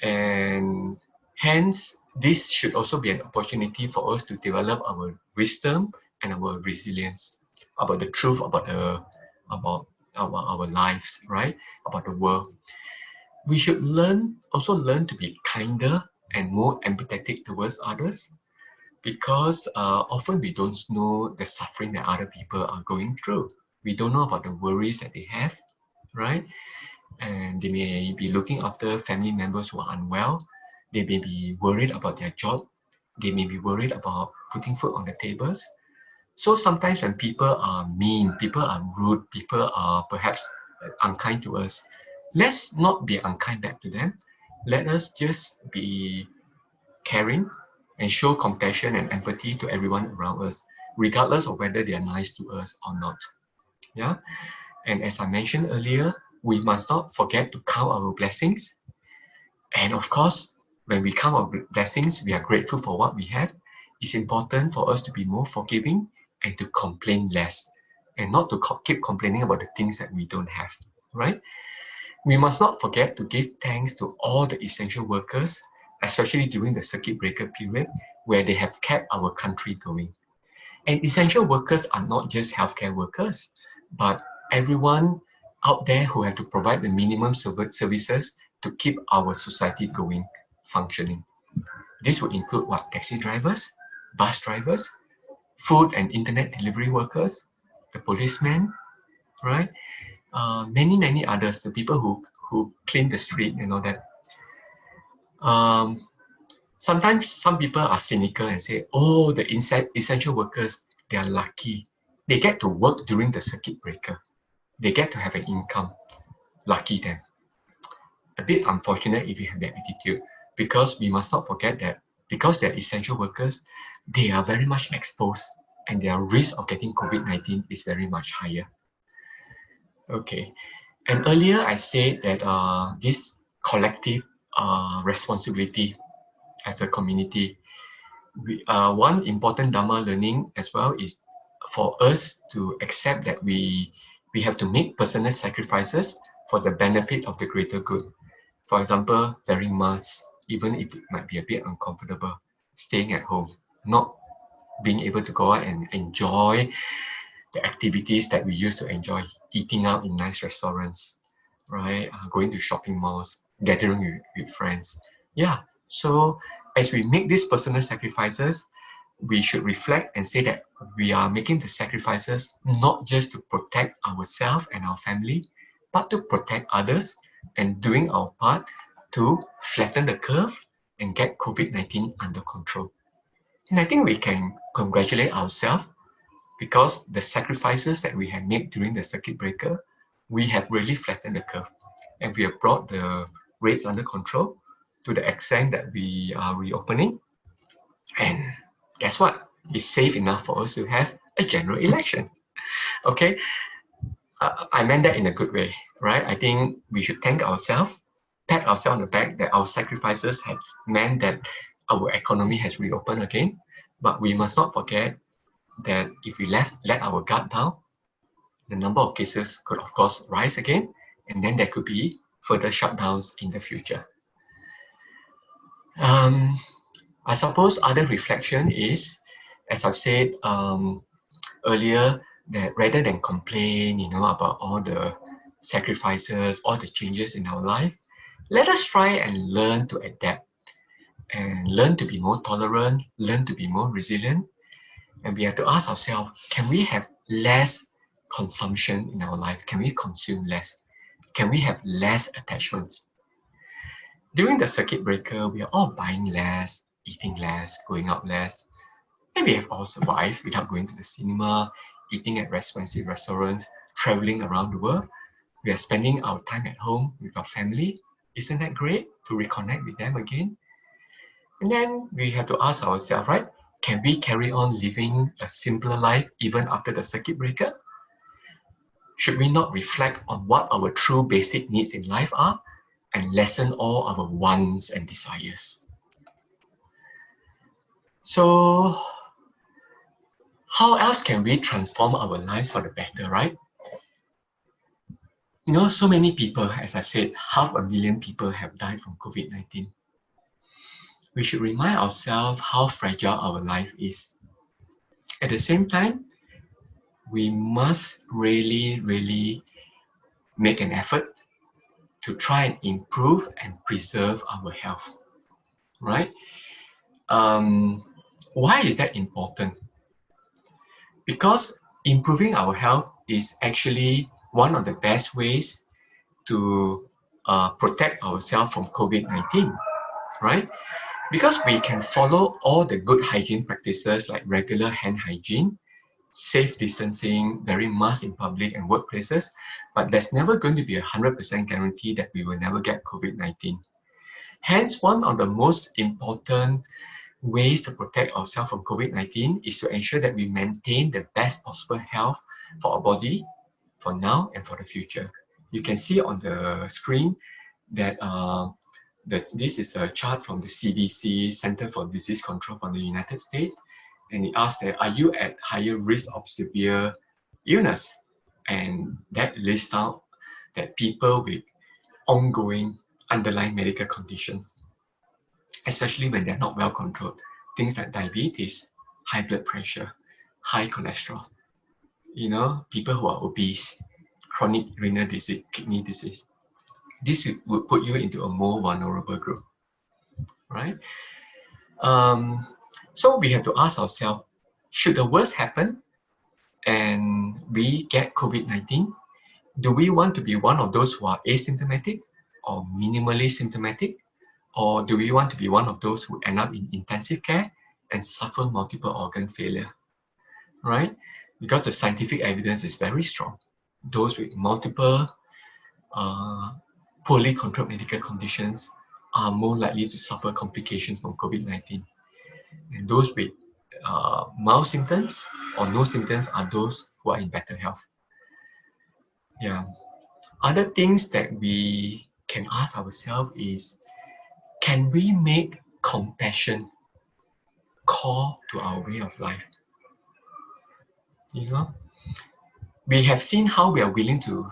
and hence this should also be an opportunity for us to develop our wisdom and our resilience about the truth about our lives, right? About the world. We should also learn to be kinder and more empathetic towards others, because often we don't know the suffering that other people are going through. We don't know about the worries that they have, right? And they may be looking after family members who are unwell. They may be worried about their job. They may be worried about putting food on the tables. So sometimes when people are mean, people are rude, people are perhaps unkind to us, let's not be unkind back to them. Let us just be caring and show compassion and empathy to everyone around us, regardless of whether they are nice to us or not. Yeah. And as I mentioned earlier, we must not forget to count our blessings. And of course, when we count our blessings, we are grateful for what we have. It's important for us to be more forgiving and to complain less, and not to keep complaining about the things that we don't have, right? We must not forget to give thanks to all the essential workers, especially during the circuit breaker period, where they have kept our country going. And essential workers are not just healthcare workers, but everyone out there who have to provide the minimum services to keep our society going, functioning. This would include what? Taxi drivers, bus drivers, food and internet delivery workers, the policemen, right? Many others, the people who clean the street and all that. Sometimes some people are cynical and say, oh, the essential workers, they are lucky. They get to work during the circuit breaker. They get to have an income. Lucky them. A bit unfortunate if you have that attitude, because we must not forget that because they're essential workers, they are very much exposed and their risk of getting COVID-19 is very much higher. Okay. And earlier I said that this collective responsibility as a community, one important Dhamma learning as well is for us to accept that we have to make personal sacrifices for the benefit of the greater good. For example, wearing masks, even if it might be a bit uncomfortable, staying at home, not being able to go out and enjoy the activities that we used to enjoy, eating out in nice restaurants, right? Going to shopping malls, gathering with friends. Yeah, so as we make these personal sacrifices, we should reflect and say that we are making the sacrifices not just to protect ourselves and our family, but to protect others and doing our part to flatten the curve and get COVID-19 under control. And I think we can congratulate ourselves because the sacrifices that we have made during the circuit breaker, we have really flattened the curve and we have brought the rates under control to the extent that we are reopening. And guess what? It's safe enough for us to have a general election. Okay, I meant that in a good way, right? I think we should thank ourselves, pat ourselves on the back that our sacrifices have meant that our economy has reopened again. But we must not forget that if we let our guard down, the number of cases could of course rise again, and then there could be further shutdowns in the future. I suppose other reflection is, as I've said earlier, that rather than complain, about all the sacrifices, all the changes in our life, let us try and learn to adapt and learn to be more tolerant, learn to be more resilient. And we have to ask ourselves, can we have less consumption in our life? Can we consume less? Can we have less attachments? During the circuit breaker, we are all buying less, eating less, going out less, and we have all survived without going to the cinema, eating at expensive restaurants, traveling around the world. We are spending our time at home with our family. Isn't that great to reconnect with them again? And then we have to ask ourselves, right? Can we carry on living a simpler life even after the circuit breaker? Should we not reflect on what our true basic needs in life are and lessen all our wants and desires? So, how else can we transform our lives for the better, right? You know, so many people, as I said, 500,000 people have died from COVID-19. We should remind ourselves how fragile our life is. At the same time, we must really make an effort to try and improve and preserve our health, right? Why is that important? Because improving our health is actually one of the best ways to protect ourselves from COVID-19, right? Because we can follow all the good hygiene practices like regular hand hygiene, safe distancing, wearing masks in public and workplaces, but there's never going to be 100% guarantee that we will never get COVID-19. Hence, one of the most important ways to protect ourselves from COVID-19 is to ensure that we maintain the best possible health for our body, for now and for the future. You can see on the screen that this is a chart from the CDC, Center for Disease Control from the United States, and it asks that, are you at higher risk of severe illness? And that lists out that people with ongoing underlying medical conditions, especially when they're not well controlled, things like diabetes, high blood pressure, high cholesterol, you know, people who are obese, chronic renal disease, kidney disease. This would put you into a more vulnerable group, right? So we have to ask ourselves, should the worst happen and we get COVID-19, do we want to be one of those who are asymptomatic or minimally symptomatic? Or do we want to be one of those who end up in intensive care and suffer multiple organ failure, right? Because the scientific evidence is very strong. Those with multiple poorly controlled medical conditions are more likely to suffer complications from COVID-19. And those with mild symptoms or no symptoms are those who are in better health. Yeah. Other things that we can ask ourselves is, can we make compassion core to our way of life? You know, we have seen how we are willing to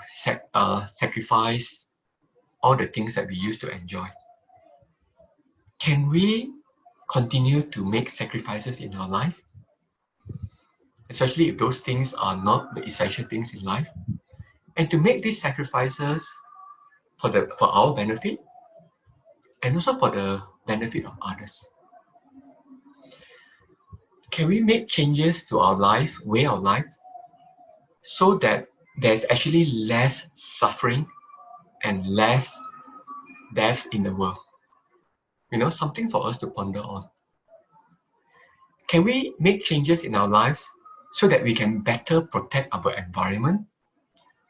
sacrifice all the things that we used to enjoy. Can we continue to make sacrifices in our life? Especially if those things are not the essential things in life. And to make these sacrifices for our benefit and also for the benefit of others. Can we make changes to our life, way of life, so that there's actually less suffering and less deaths in the world? You know, something for us to ponder on. Can we make changes in our lives so that we can better protect our environment,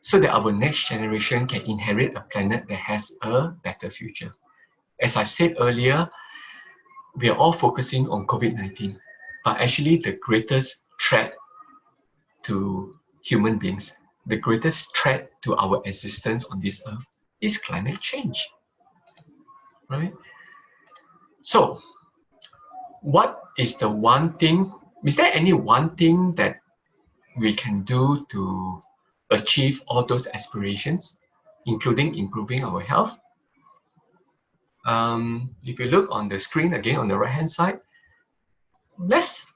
so that our next generation can inherit a planet that has a better future? As I said earlier, we are all focusing on COVID-19, but actually the greatest threat to human beings, the greatest threat to our existence on this earth is climate change, right? So, what is the one thing, is there any one thing that we can do to achieve all those aspirations, including improving our health? If you look on the screen again on the right hand side, let's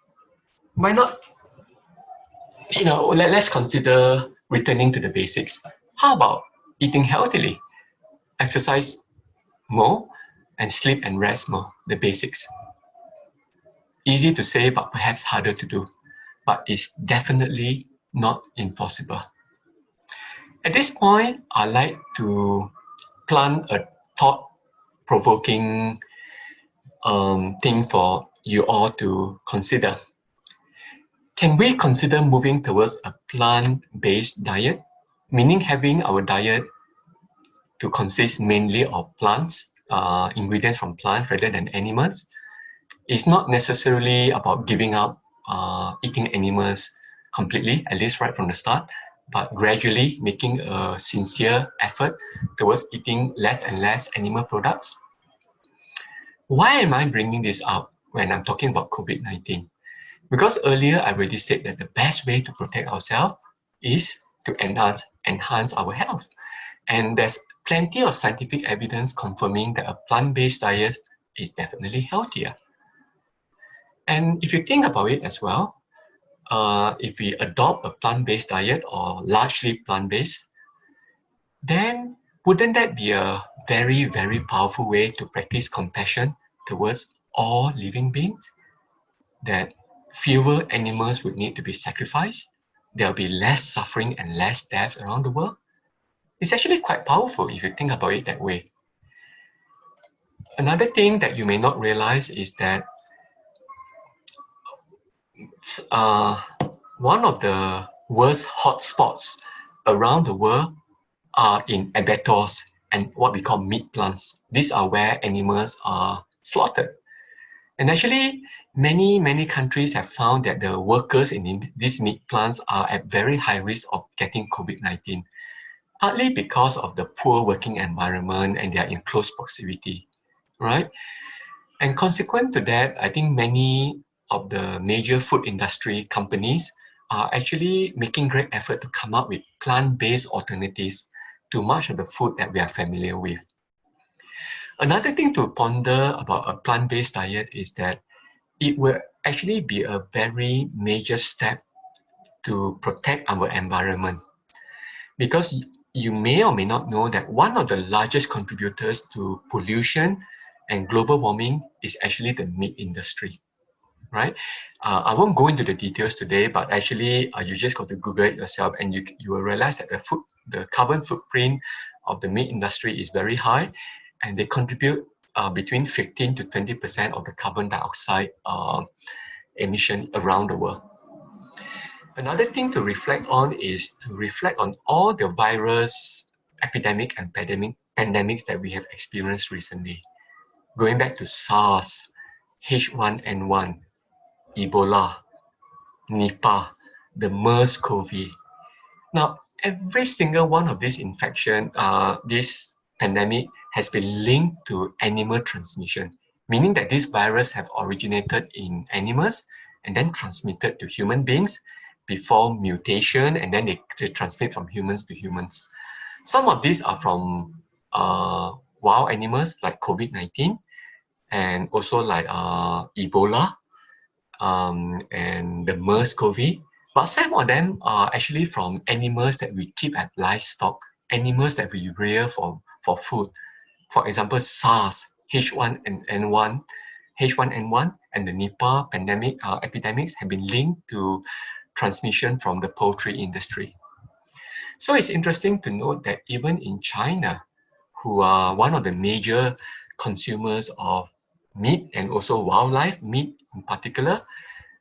consider returning to the basics. How about eating healthily, exercise more, and sleep and rest more, the basics? Easy to say, but perhaps harder to do. But it's definitely not impossible. At this point, I'd like to plant a thought provoking thing for you all to consider. Can we consider moving towards a plant-based diet, meaning having our diet to consist mainly of plants, ingredients from plants rather than animals? It's not necessarily about giving up eating animals completely, at least right from the start, but gradually making a sincere effort towards eating less and less animal products. Why am I bringing this up when I'm talking about COVID-19? Because earlier I already said that the best way to protect ourselves is to enhance our health. And there's plenty of scientific evidence confirming that a plant-based diet is definitely healthier. And if you think about it as well, if we adopt a plant-based diet or largely plant-based, then wouldn't that be a very, very powerful way to practice compassion towards all living beings? That fewer animals would need to be sacrificed, there'll be less suffering and less deaths around the world. It's actually quite powerful if you think about it that way. Another thing that you may not realize is that one of the worst hotspots around the world are in abattoirs and what we call meat plants. These are where animals are slaughtered. And actually, many countries have found that the workers in these meat plants are at very high risk of getting COVID-19, partly because of the poor working environment and they are in close proximity, right? And consequent to that, I think many of the major food industry companies are actually making great effort to come up with plant-based alternatives to much of the food that we are familiar with. Another thing to ponder about a plant-based diet is that it will actually be a very major step to protect our environment. Because you may or may not know that one of the largest contributors to pollution and global warming is actually the meat industry, right? I won't go into the details today, but actually you just got to Google it yourself and you will realize that the carbon footprint of the meat industry is very high, and they contribute between 15 to 20% of the carbon dioxide emission around the world. Another thing to reflect on is to reflect on all the virus epidemic and pandemics that we have experienced recently. Going back to SARS, H1N1, Ebola, Nipah, the MERS-CoV. Now, every single one of these infection, this pandemic has been linked to animal transmission, meaning that this virus have originated in animals and then transmitted to human beings before mutation, and then they transmit from humans to humans. Some of these are from wild animals like COVID-19 and also like Ebola and the MERS-CoV. But some of them are actually from animals that we keep as livestock, animals that we rear for food. For example, SARS, H1N1, and the Nipah pandemic epidemics have been linked to transmission from the poultry industry. So it's interesting to note that even in China, who are one of the major consumers of meat and also wildlife, meat in particular,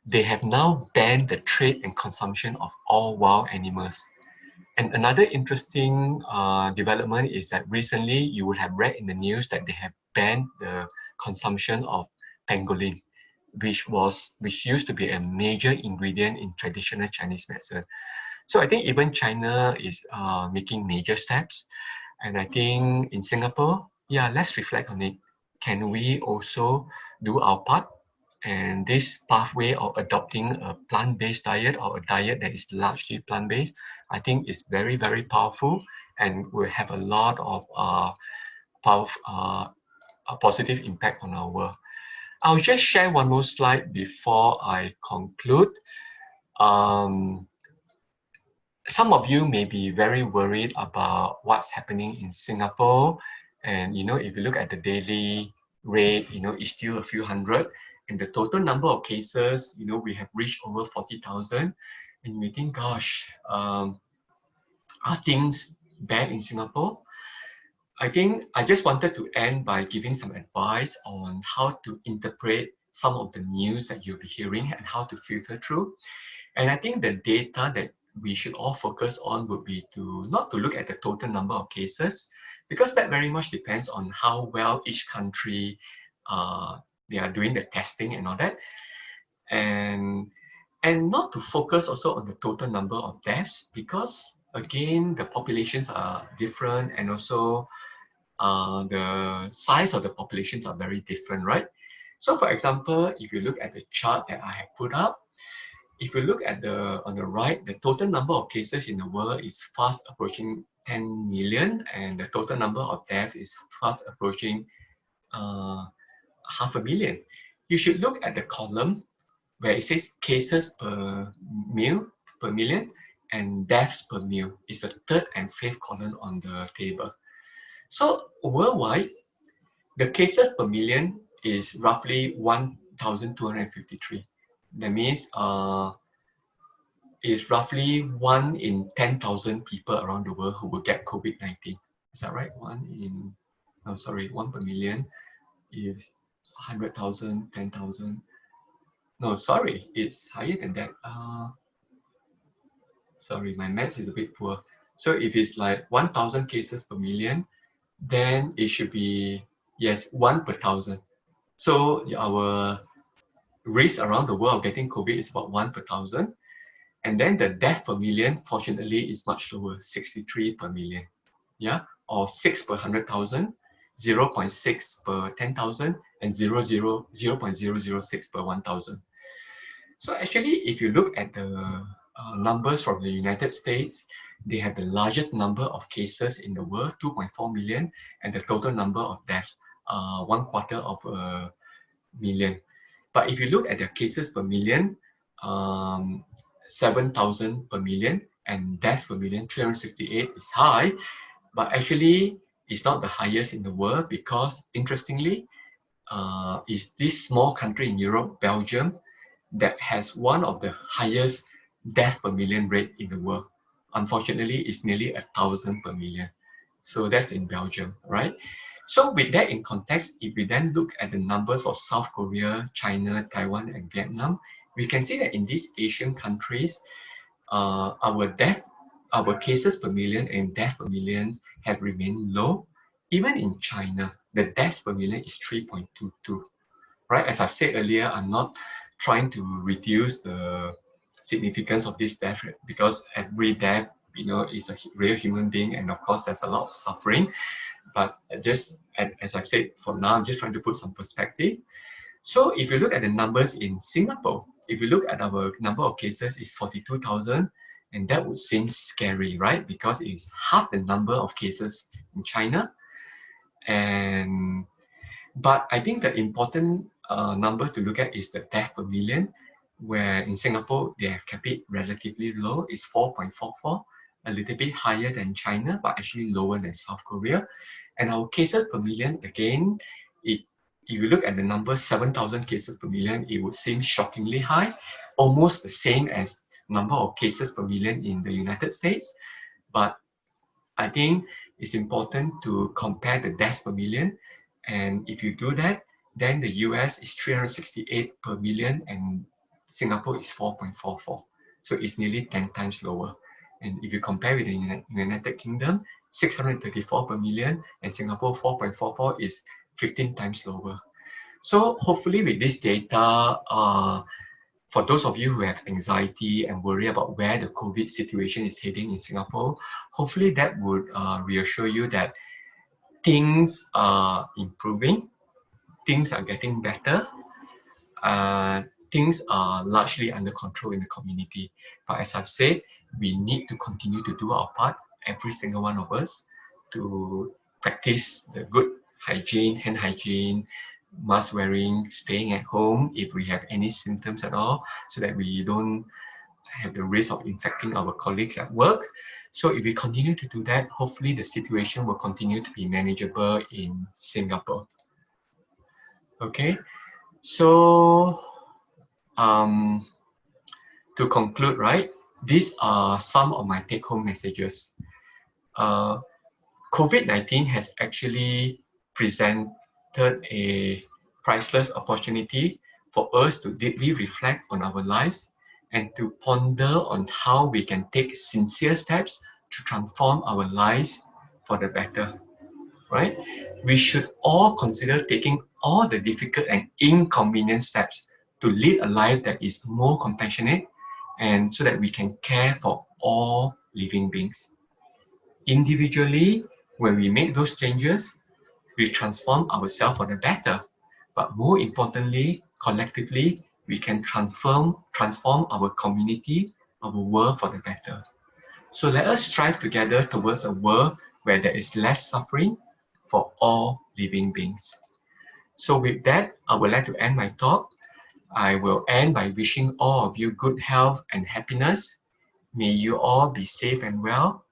they have now banned the trade and consumption of all wild animals. And another interesting development is that recently you would have read in the news that they have banned the consumption of pangolin, which used to be a major ingredient in traditional Chinese medicine. So I think even China is making major steps. And I think in Singapore, yeah, let's reflect on it. Can we also do our part? And this pathway of adopting a plant-based diet or a diet that is largely plant-based, I think is very, very powerful and will have a lot of a positive impact on our world. I'll just share one more slide before I conclude. Some of you may be very worried about what's happening in Singapore. And, if you look at the daily rate, it's still a few hundred. And the total number of cases, we have reached over 40,000. And you may think, gosh, are things bad in Singapore? I think I just wanted to end by giving some advice on how to interpret some of the news that you'll be hearing and how to filter through. And I think the data that we should all focus on would be to not to look at the total number of cases, because that very much depends on how well each country they are doing the testing and all that, and not to focus also on the total number of deaths, because again the populations are different, and also the size of the populations are very different, right? So for example, if you look at the chart that I have put up, if you look at on the right, the total number of cases in the world is fast approaching 10 million, and the total number of deaths is fast approaching 500,000. You should look at the column where it says cases per million and deaths per mil. It's the third and fifth column on the table. So worldwide, the cases per million is roughly 1,253. That means is roughly 1 in 10,000 people around the world who will get COVID-19. Is that right? 1 per million is 100,000, 10,000. No, sorry, it's higher than that. Sorry, my maths is a bit poor. So if it's like 1,000 cases per million, then it should be, yes, 1 per 1,000. So our risk around the world of getting COVID is about 1 per 1,000. And then the death per million, fortunately, is much lower, 63 per million. Yeah, or 6 per 100,000, 0.6 per 10,000, and 0.006 per 1,000. So actually, if you look at the numbers from the United States, they have the largest number of cases in the world, 2.4 million, and the total number of deaths, 1/4 of a million. But if you look at the cases per million, 7,000 per million, and deaths per million, 368 is high, but actually it's not the highest in the world, because interestingly, is this small country in Europe, Belgium, that has one of the highest death per million rate in the world. Unfortunately, it's nearly 1,000 per million. So that's in Belgium, right? So with that in context, if we then look at the numbers of South Korea, China, Taiwan, and Vietnam, we can see that in these Asian countries, our cases per million and death per million have remained low. Even in China, the death per million is 3.22. Right? As I said earlier, I'm not trying to reduce the significance of this death rate, because every death, is a real human being, and of course there's a lot of suffering. But just as I've said, for now, I'm just trying to put some perspective. So if you look at the numbers in Singapore, if you look at our number of cases, it's 42,000, and that would seem scary, right? Because it's half the number of cases in China. But I think the important number to look at is the death per million, where in Singapore, they have kept it relatively low. It's 4.44, a little bit higher than China, but actually lower than South Korea. And our cases per million, again, if you look at the number 7,000 cases per million, it would seem shockingly high, almost the same as number of cases per million in the United States. But I think it's important to compare the deaths per million. And if you do that, then the US is 368 per million and Singapore is 4.44. So it's nearly 10 times lower. And if you compare with the United Kingdom, 634 per million and Singapore 4.44 is 15 times lower. So hopefully with this data, for those of you who have anxiety and worry about where the COVID situation is heading in Singapore, hopefully that would reassure you that things are improving, things are getting better, things are largely under control in the community. But as I've said, we need to continue to do our part, every single one of us, to practice the good hygiene, hand hygiene, mask wearing, staying at home if we have any symptoms at all, so that we don't have the risk of infecting our colleagues at work. So if we continue to do that, hopefully the situation will continue to be manageable in Singapore. Okay, so to conclude, right, these are some of my take-home messages. COVID-19 has actually presented a priceless opportunity for us to deeply reflect on our lives and to ponder on how we can take sincere steps to transform our lives for the better, right? We should all consider taking all the difficult and inconvenient steps to lead a life that is more compassionate and so that we can care for all living beings. Individually, when we make those changes, we transform ourselves for the better. But more importantly, collectively, we can transform our community, our world for the better. So let us strive together towards a world where there is less suffering for all living beings. So with that, I would like to end my talk. I will end by wishing all of you good health and happiness. May you all be safe and well.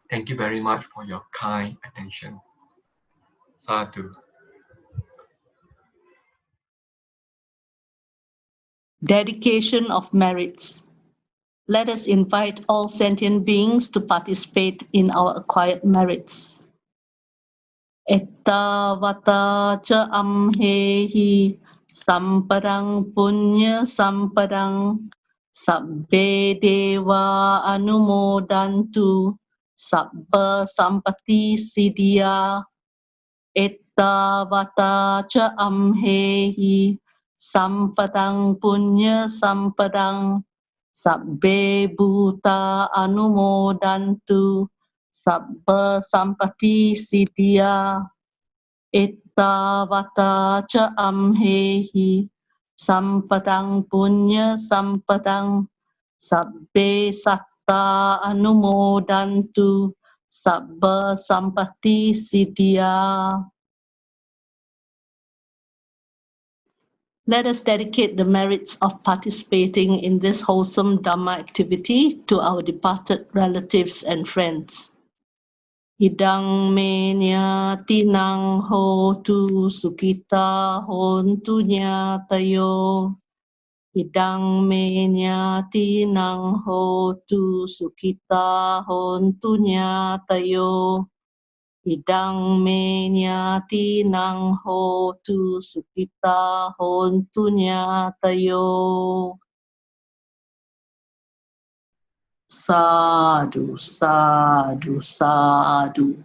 Thank you very much for your kind attention. Sadhu. Dedication of merits. Let us invite all sentient beings to participate in our acquired merits. Etta vata cha amhehi sampadang punya sampadang sabbe deva anumodantu sabba sampati siddhya. Etta vata cha amhehi sampadang punya sampadang sabbe bhuta anumodantu sabba sampati siddhya. Etta vata cha amhehi sampadang punya sampadang sabbe satta anumodantu sabba sampati siddhya. Let us dedicate the merits of participating in this wholesome Dhamma activity to our departed relatives and friends. Idang me nyati nang ho tu sukita hontu nyatayo. Idang me nyati nang ho tu sukita hontu nyatayo. Idang me nyati nang ho tu sukita hontu nyatayo. Sadhu, sadhu, sadhu.